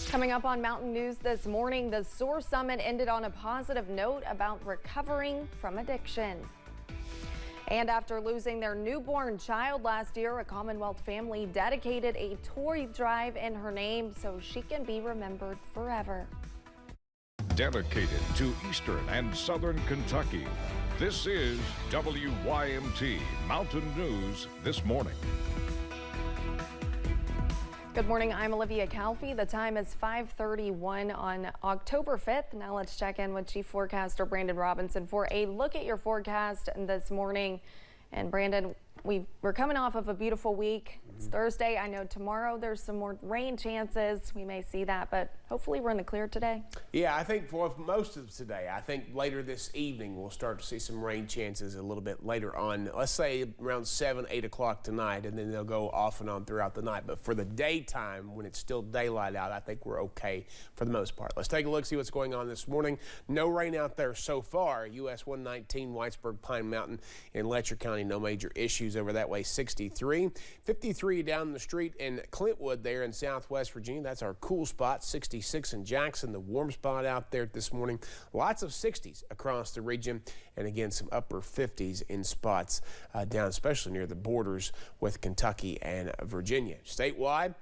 Coming up on Mountain News this morning, the SOAR Summit ended on a positive note about recovering from addiction. And after losing their newborn child last year, a Commonwealth family dedicated a toy drive in her name so she can be remembered forever. Dedicated to Eastern and Southern Kentucky, this is WYMT Mountain News This Morning. Good morning, I'm Olivia Calfee. The time is 5:31 on October 5th. Now let's check in with Chief Forecaster Brandon Robinson for a look at your forecast this morning. And Brandon, we're coming off of a beautiful week. It's Thursday. I know tomorrow there's some more rain chances. We may see that, but hopefully we're in the clear today. Yeah, I think for most of today, I think later this evening we'll start to see some rain chances a little bit later on. Let's say around 7, 8 o'clock tonight, and then they'll go off and on throughout the night. But for the daytime, when it's still daylight out, I think we're okay for the most part. Let's take a look, see what's going on this morning. No rain out there so far. US 119, Whitesburg, Pine Mountain in Letcher County, no major issues over that way. 63, 53 down the street in Clintwood there in Southwest Virginia. That's our cool spot. 66 in Jackson, the warm spot out there this morning. Lots of 60s across the region, and again some upper 50s in spots down, especially near the borders with Kentucky and Virginia. Statewide,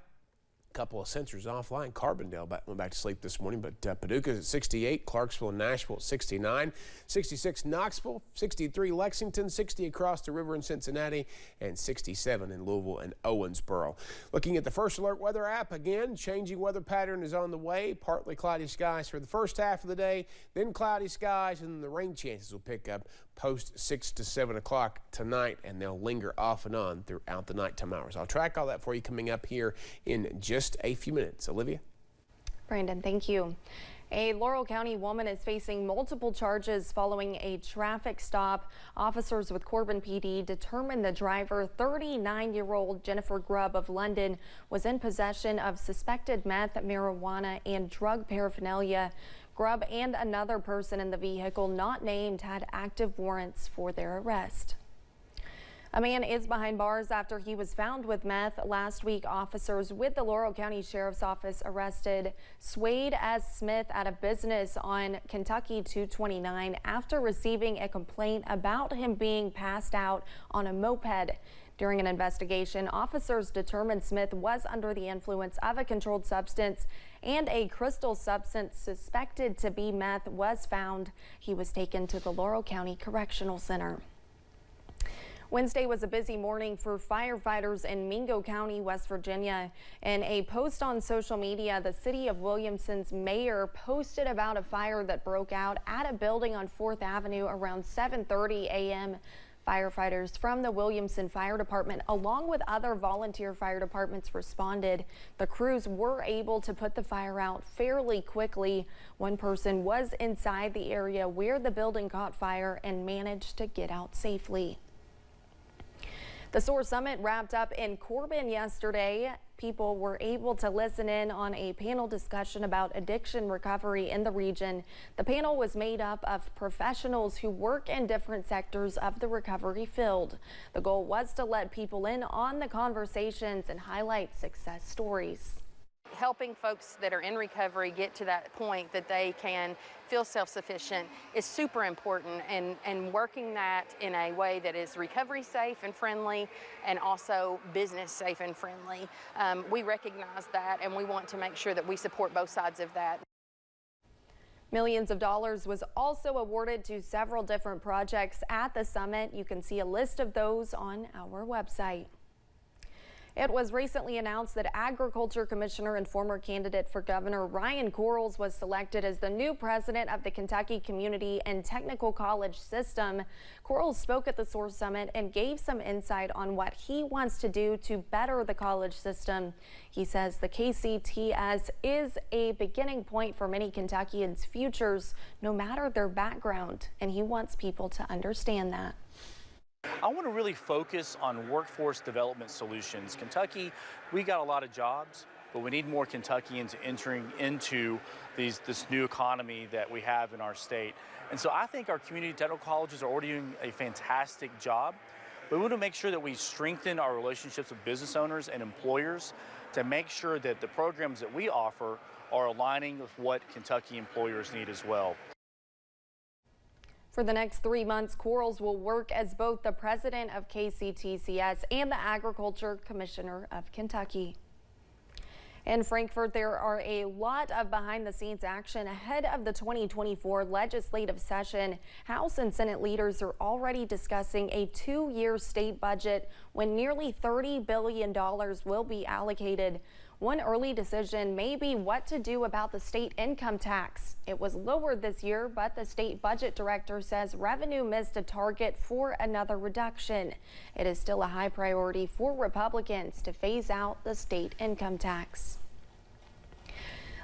couple of sensors offline. Carbondale went back to sleep this morning, but Paducah's at 68, Clarksville and Nashville at 69, 66 Knoxville, 63 Lexington, 60 across the river in Cincinnati, and 67 in Louisville and Owensboro. Looking at the First Alert weather app, again, changing weather pattern is on the way. Partly cloudy skies for the first half of the day, then cloudy skies, and then the rain chances will pick up post 6 to 7 o'clock tonight, and they'll linger off and on throughout the nighttime hours. I'll track all that for you coming up here in just a few minutes. Olivia? Brandon, thank you. A Laurel County woman is facing multiple charges following a traffic stop. Officers with Corbin PD determined the driver, 39-year-old Jennifer Grubb of London, was in possession of suspected meth, marijuana, and drug paraphernalia. Grubb and another person in the vehicle not named had active warrants for their arrest. A man is behind bars after he was found with meth. Last week, officers with the Laurel County Sheriff's Office arrested Swade S. Smith at a business on Kentucky 229 after receiving a complaint about him being passed out on a moped. During an investigation, officers determined Smith was under the influence of a controlled substance, and a crystal substance suspected to be meth was found. He was taken to the Laurel County Correctional Center. Wednesday was a busy morning for firefighters in Mingo County, West Virginia. In a post on social media, the city of Williamson's mayor posted about a fire that broke out at a building on 4th Avenue around 7:30 a.m. Firefighters from the Williamson Fire Department, along with other volunteer fire departments, responded. The crews were able to put the fire out fairly quickly. One person was inside the area where the building caught fire and managed to get out safely. The SOAR Summit wrapped up in Corbin yesterday. People were able to listen in on a panel discussion about addiction recovery in the region. The panel was made up of professionals who work in different sectors of the recovery field. The goal was to let people in on the conversations and highlight success stories. Helping folks that are in recovery get to that point that they can feel self-sufficient is super important, and working that in a way that is recovery safe and friendly and also business safe and friendly. We recognize that, and we want to make sure that we support both sides of that. Millions of dollars was also awarded to several different projects at the summit. You can see a list of those on our website. It was recently announced that Agriculture Commissioner and former candidate for governor Ryan Quarles was selected as the new president of the Kentucky Community and Technical College System. Quarles spoke at the SOAR Summit and gave some insight on what he wants to do to better the college system. He says the KCTS is a beginning point for many Kentuckians' futures, no matter their background, and he wants people to understand that. I want to really focus on workforce development solutions. Kentucky, we got a lot of jobs, but we need more Kentuckians entering into this new economy that we have in our state. And so I think our community technical colleges are already doing a fantastic job. We want to make sure that we strengthen our relationships with business owners and employers to make sure that the programs that we offer are aligning with what Kentucky employers need as well. For the next 3 months, Quarles will work as both the president of KCTCS and the Agriculture Commissioner of Kentucky. In Frankfort, there are a lot of behind-the-scenes action ahead of the 2024 legislative session. House and Senate leaders are already discussing a 2-year state budget when nearly $30 billion will be allocated. One early decision may be what to do about the state income tax. It was lowered this year, but the state budget director says revenue missed a target for another reduction. It is still a high priority for Republicans to phase out the state income tax.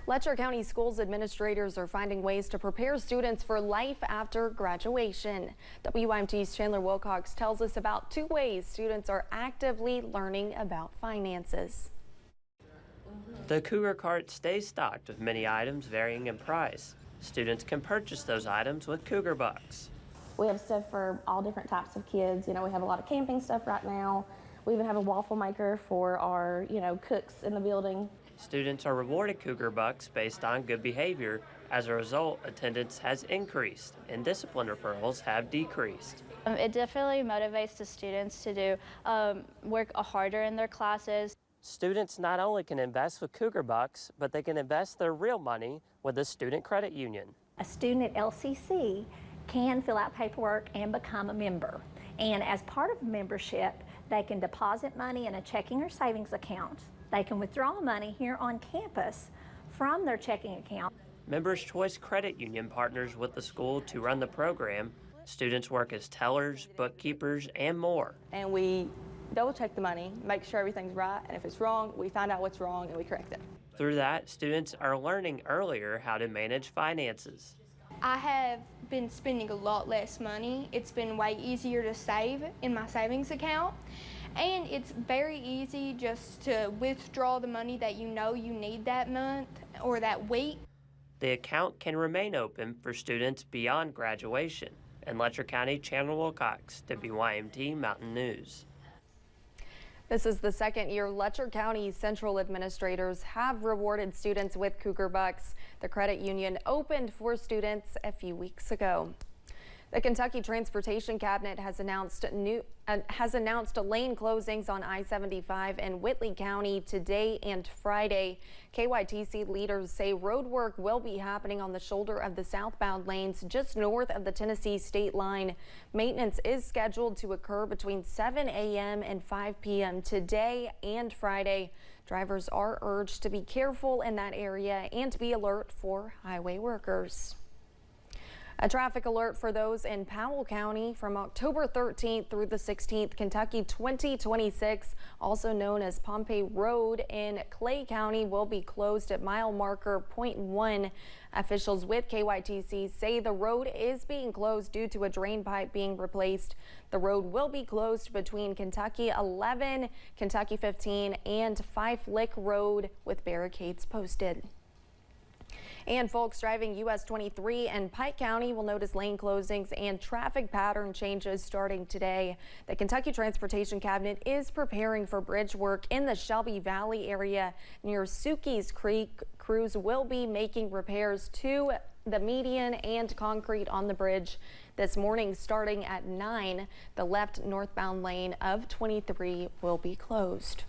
Letcher County Schools administrators are finding ways to prepare students for life after graduation. WYMT's Chandler Wilcox tells us about 2 ways students are actively learning about finances. The Cougar Cart stays stocked with many items varying in price. Students can purchase those items with Cougar Bucks. We have stuff for all different types of kids. We have a lot of camping stuff right now. We even have a waffle maker for our, cooks in the building. Students are rewarded Cougar Bucks based on good behavior. As a result, attendance has increased and discipline referrals have decreased. It definitely motivates the students to do work harder in their classes. Students not only can invest with Cougar Bucks, but they can invest their real money with the Student Credit Union. A student at LCC can fill out paperwork and become a member. And as part of membership, they can deposit money in a checking or savings account. They can withdraw money here on campus from their checking account. Members Choice Credit Union partners with the school to run the program. Students work as tellers, bookkeepers, and more. And we double check the money, make sure everything's right, and if it's wrong, we find out what's wrong and we correct it. Through that, students are learning earlier how to manage finances. I have been spending a lot less money. It's been way easier to save in my savings account, and it's very easy just to withdraw the money that you know you need that month or that week. The account can remain open for students beyond graduation. In Letcher County, Chandler Wilcox, WYMT Mountain News. This is the second year Letcher County Central administrators have rewarded students with Cougar Bucks. The credit union opened for students a few weeks ago. The Kentucky Transportation Cabinet has announced lane closings on I-75 in Whitley County today and Friday. KYTC leaders say road work will be happening on the shoulder of the southbound lanes just north of the Tennessee state line. Maintenance is scheduled to occur between 7 a.m. and 5 p.m. today and Friday. Drivers are urged to be careful in that area and to be alert for highway workers. A traffic alert for those in Powell County from October 13th through the 16th. Kentucky 2026, also known as Pompey Road in Clay County, will be closed at mile marker .1. Officials with KYTC say the road is being closed due to a drain pipe being replaced. The road will be closed between Kentucky 11, Kentucky 15, and Fife Lick Road with barricades posted. And folks driving US 23 and Pike County will notice lane closings and traffic pattern changes starting today. The Kentucky Transportation Cabinet is preparing for bridge work in the Shelby Valley area near Sukey's Creek. Crews will be making repairs to the median and concrete on the bridge this morning starting at 9. The left northbound lane of 23 will be closed.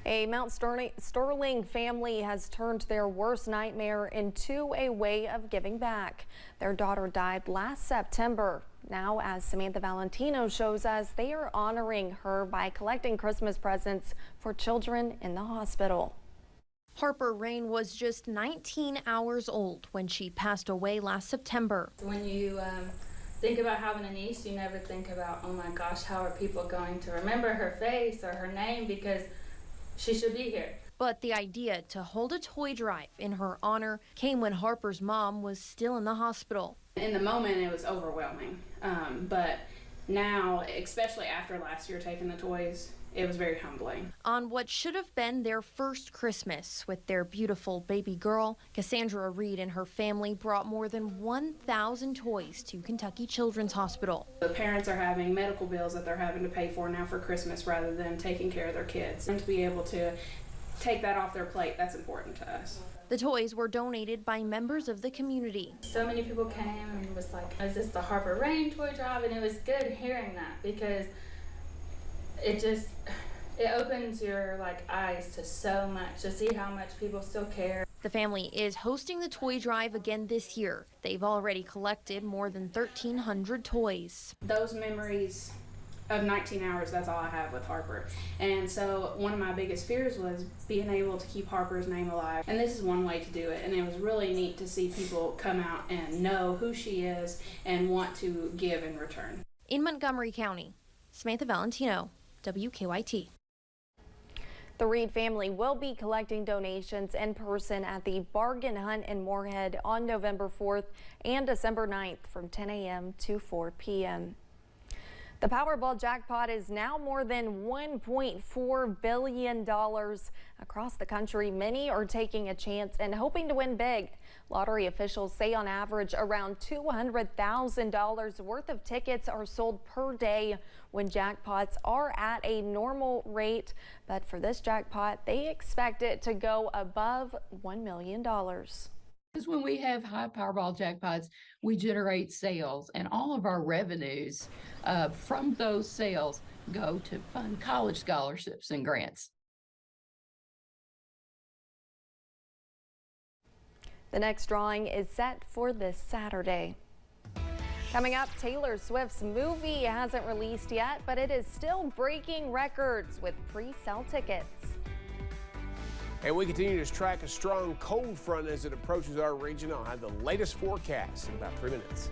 A Mount Sterling family has turned their worst nightmare into a way of giving back. Their daughter died last September. Now, as Samantha Valentino shows us, they are honoring her by collecting Christmas presents for children in the hospital. Harper Rain was just 19 hours old when she passed away last September. When you think about having a niece, you never think about, oh my gosh, how are people going to remember her face or her name, because she should be here. But the idea to hold a toy drive in her honor came when Harper's mom was still in the hospital. In the moment, it was overwhelming. But now, especially after last year taking the toys, it was very humbling. On what should have been their first Christmas with their beautiful baby girl, Cassandra Reed and her family brought more than 1,000 toys to Kentucky Children's Hospital. The parents are having medical bills that they're having to pay for now for Christmas rather than taking care of their kids. And to be able to take that off their plate, that's important to us. The toys were donated by members of the community. So many people came and was like, is this the Harper Rain toy drive? And it was good hearing that, because it opens your eyes to so much, to see how much people still care. The family is hosting the toy drive again this year. They've already collected more than 1,300 toys. Those memories of 19 hours, that's all I have with Harper. And so one of my biggest fears was being able to keep Harper's name alive. And this is one way to do it. And it was really neat to see people come out and know who she is and want to give in return. In Montgomery County, Samantha Valentino, WKYT. The Reed family will be collecting donations in person at the Bargain Hunt in Moorhead on November 4th and December 9th from 10 a.m. to 4 p.m. The Powerball jackpot is now more than $1.4 billion across the country. Many are taking a chance and hoping to win big. Lottery officials say on average around $200,000 worth of tickets are sold per day when jackpots are at a normal rate. But for this jackpot, they expect it to go above $1 million. Because when we have high Powerball jackpots, we generate sales, and all of our revenues from those sales go to fund college scholarships and grants. The next drawing is set for this Saturday. Coming up, Taylor Swift's movie hasn't released yet, but it is still breaking records with pre-sale tickets. And we continue to track a strong cold front as it approaches our region. I'll have the latest forecast in about 3 minutes.